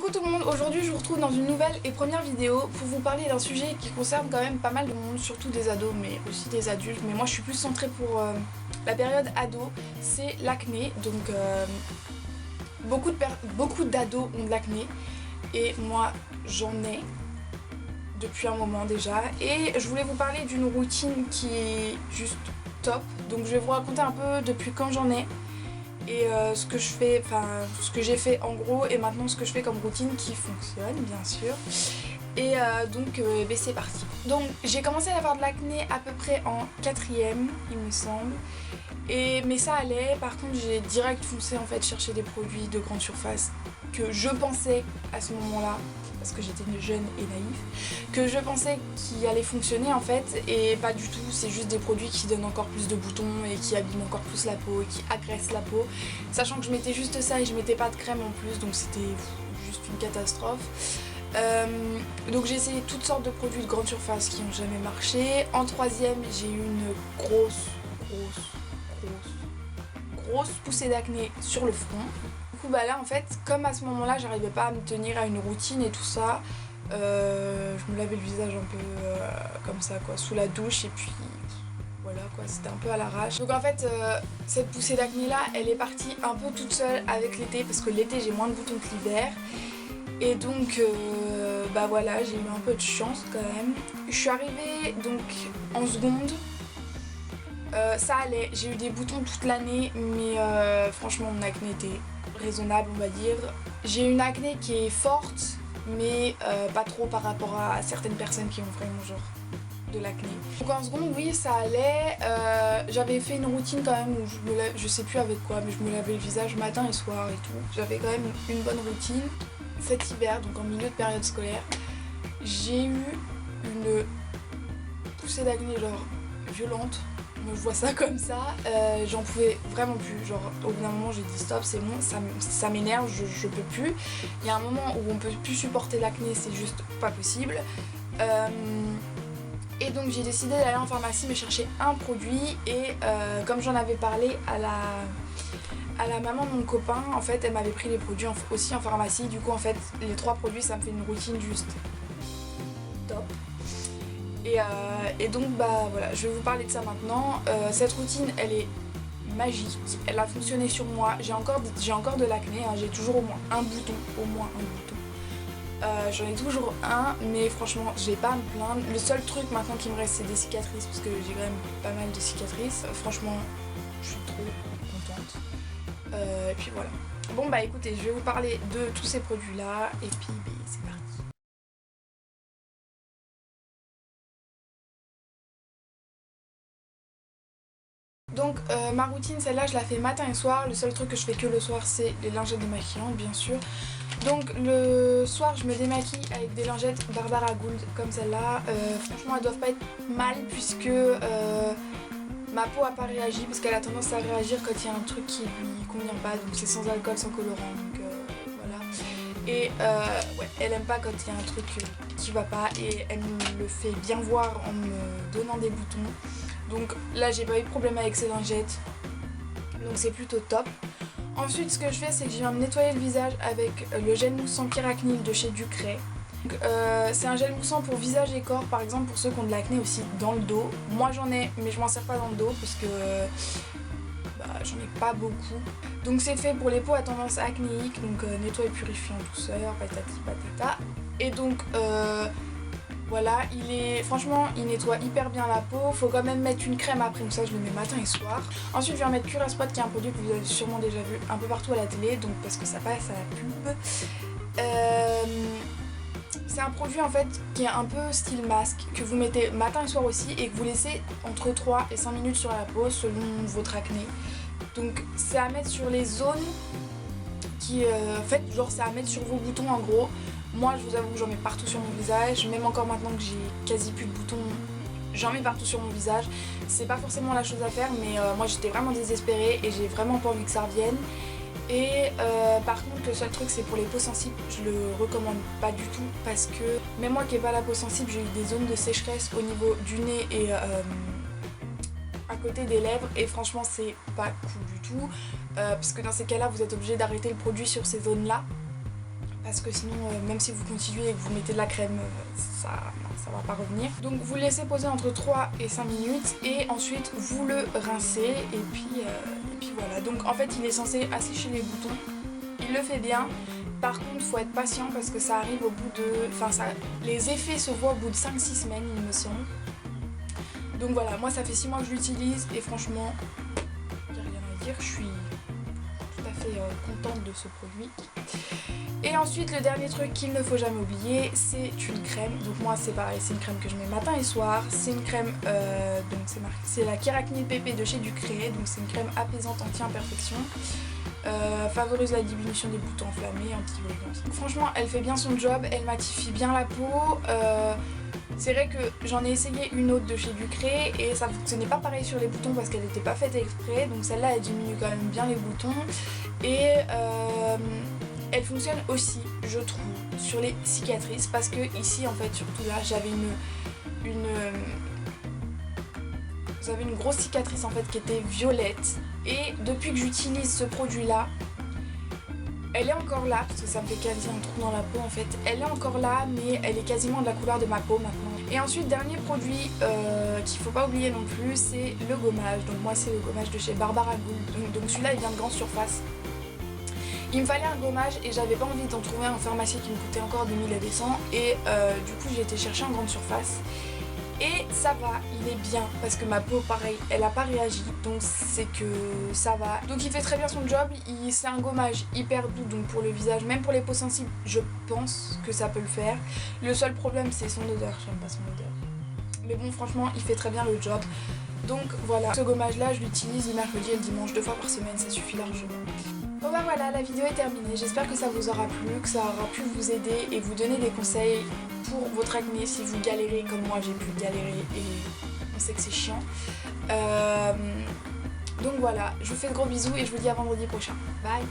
Coucou tout le monde, aujourd'hui je vous retrouve dans une nouvelle et première vidéo pour vous parler d'un sujet qui concerne quand même pas mal de monde, surtout des ados mais aussi des adultes, mais moi je suis plus centrée pour la période ado, c'est l'acné. Donc beaucoup d'ados ont de l'acné et moi j'en ai depuis un moment déjà, et je voulais vous parler d'une routine qui est juste top. Donc je vais vous raconter un peu depuis quand j'en ai et ce que je fais, enfin ce que j'ai fait en gros, et maintenant ce que je fais comme routine qui fonctionne bien sûr. Et donc c'est parti. Donc j'ai commencé à avoir de l'acné à peu près en 4ème il me semble, mais ça allait. Par contre j'ai direct foncé en fait chercher des produits de grande surface que je pensais à ce moment là, parce que j'étais jeune et naïve, que je pensais qu'ils allaient fonctionner en fait, et pas du tout. C'est juste des produits qui donnent encore plus de boutons et qui abîment encore plus la peau et qui agressent la peau, sachant que je mettais juste ça et je mettais pas de crème en plus, donc c'était juste une catastrophe. Donc j'ai essayé toutes sortes de produits de grande surface qui n'ont jamais marché. En 3ème j'ai eu une grosse poussée d'acné sur le front. Du coup bah là en fait, comme à ce moment là j'arrivais pas à me tenir à une routine et tout ça, je me lavais le visage un peu comme ça quoi, sous la douche, et puis voilà quoi, c'était un peu à l'arrache. Donc en fait cette poussée d'acné là elle est partie un peu toute seule avec l'été, parce que l'été j'ai moins de boutons que l'hiver. Et donc bah voilà, j'ai eu un peu de chance quand même. Je suis arrivée donc en seconde, ça allait, j'ai eu des boutons toute l'année, mais franchement mon acné était raisonnable on va dire. J'ai une acné qui est forte, mais pas trop par rapport à certaines personnes qui ont vraiment genre de l'acné. Donc en seconde oui ça allait, j'avais fait une routine quand même où je sais plus avec quoi, mais je me lavais le visage matin et soir et tout. J'avais quand même une bonne routine. Cet hiver, donc en milieu de période scolaire, j'ai eu une poussée d'acné genre violente. Je vois ça comme ça, j'en pouvais vraiment plus. Genre au bout d'un moment j'ai dit stop, c'est bon, ça m'énerve, je peux plus. Il y a un moment où on peut plus supporter l'acné, c'est juste pas possible. Et donc j'ai décidé d'aller en pharmacie me chercher un produit, et comme j'en avais parlé à la maman de mon copain, en fait elle m'avait pris les produits aussi en pharmacie. Du coup en fait les 3 produits ça me fait une routine juste top. Et donc bah voilà, je vais vous parler de ça maintenant. Cette routine elle est magique, elle a fonctionné sur moi. J'ai encore de l'acné, hein. J'ai toujours au moins un bouton. J'en ai toujours un, mais franchement je vais pas à me plaindre. Le seul truc maintenant qui me reste c'est des cicatrices, parce que j'ai quand même pas mal de cicatrices. Franchement je suis trop contente. Et puis voilà. Bon bah écoutez, je vais vous parler de tous ces produits là, et puis c'est parti. Donc ma routine, celle-là je la fais matin et soir. Le seul truc que je fais que le soir c'est les lingettes démaquillantes bien sûr. Donc le soir je me démaquille avec des lingettes Barbara Gould comme celle-là. Franchement elles doivent pas être mal, puisque ma peau a pas réagi, parce qu'elle a tendance à réagir quand il y a un truc qui lui convient pas. Donc c'est sans alcool, sans colorant, donc voilà. Et ouais, elle aime pas quand il y a un truc qui va pas, et elle me le fait bien voir en me donnant des boutons. Donc là j'ai pas eu de problème avec ces lingettes, donc c'est plutôt top. Ensuite ce que je fais c'est que je viens me nettoyer le visage avec le gel moussant Pyracnil de chez Ducray. C'est un gel moussant pour visage et corps, par exemple pour ceux qui ont de l'acné aussi dans le dos. Moi j'en ai, mais je m'en sers pas dans le dos parce que j'en ai pas beaucoup. Donc c'est fait pour les peaux à tendance acnéique, donc nettoie et purifie en douceur, patati patata. Et donc voilà, franchement il nettoie hyper bien la peau. Faut quand même mettre une crème après, donc ça je le mets matin et soir. Ensuite je viens mettre Cura Spot, qui est un produit que vous avez sûrement déjà vu un peu partout à la télé, donc parce que ça passe à la pub. C'est un produit en fait qui est un peu style masque, que vous mettez matin et soir aussi, et que vous laissez entre 3 et 5 minutes sur la peau selon votre acné. Donc c'est à mettre sur les zones qui en fait genre c'est à mettre sur vos boutons en gros. Moi je vous avoue que j'en mets partout sur mon visage, même encore maintenant que j'ai quasi plus de boutons, j'en mets partout sur mon visage. C'est pas forcément la chose à faire, mais moi j'étais vraiment désespérée et j'ai vraiment pas envie que ça revienne. Et par contre le seul truc c'est pour les peaux sensibles, je le recommande pas du tout, parce que même moi qui n'ai pas la peau sensible, j'ai eu des zones de sécheresse au niveau du nez et à côté des lèvres, et franchement c'est pas cool du tout, parce que dans ces cas là vous êtes obligé d'arrêter le produit sur ces zones là parce que sinon même si vous continuez et que vous mettez de la crème, ça va pas revenir. Donc vous le laissez poser entre 3 et 5 minutes et ensuite vous le rincez et puis voilà. Donc en fait il est censé assécher les boutons, il le fait bien. Par contre faut être patient parce que ça arrive au bout de... les effets se voient au bout de 5-6 semaines il me semble. Donc voilà, moi ça fait 6 mois que je l'utilise et franchement, il n'y a rien à dire, je suis tout à fait contente de ce produit. Et ensuite le dernier truc qu'il ne faut jamais oublier, c'est une crème. Donc moi c'est pareil, c'est une crème que je mets matin et soir. C'est une crème, donc c'est la Kératine PP de chez Ducré. Donc c'est une crème apaisante anti-imperfection. Favorise la diminution des boutons enflammés, anti-brillance. Franchement elle fait bien son job, elle matifie bien la peau. C'est vrai que j'en ai essayé une autre de chez Ducré et ça fonctionnait pas pareil sur les boutons parce qu'elle n'était pas faite exprès. Donc celle-là elle diminue quand même bien les boutons. Et elle fonctionne aussi, je trouve, sur les cicatrices parce que ici en fait, surtout là, j'avais une grosse cicatrice en fait qui était violette et depuis que j'utilise ce produit là, elle est encore là parce que ça me fait quasi un trou dans la peau en fait. Elle est encore là mais elle est quasiment de la couleur de ma peau maintenant. Et ensuite dernier produit qu'il faut pas oublier non plus, c'est le gommage. Donc moi c'est le gommage de chez Barbara Gould. Donc celui-là il vient de grande surface. Il me fallait un gommage et j'avais pas envie d'en trouver un pharmacie qui me coûtait encore 2000 et des cents et du coup j'ai été chercher en grande surface. Et ça va, il est bien parce que ma peau pareil elle a pas réagi donc c'est que ça va. Donc il fait très bien son job, c'est un gommage hyper doux donc pour le visage, même pour les peaux sensibles je pense que ça peut le faire. Le seul problème c'est son odeur, j'aime pas son odeur. Mais bon franchement il fait très bien le job. Donc voilà, ce gommage là je l'utilise le mercredi et le dimanche 2 fois par semaine, ça suffit largement. Bon bah voilà, la vidéo est terminée, j'espère que ça vous aura plu, que ça aura pu vous aider et vous donner des conseils pour votre acné si vous galérez comme moi j'ai pu galérer et on sait que c'est chiant. Donc voilà, je vous fais de gros bisous et je vous dis à vendredi prochain. Bye.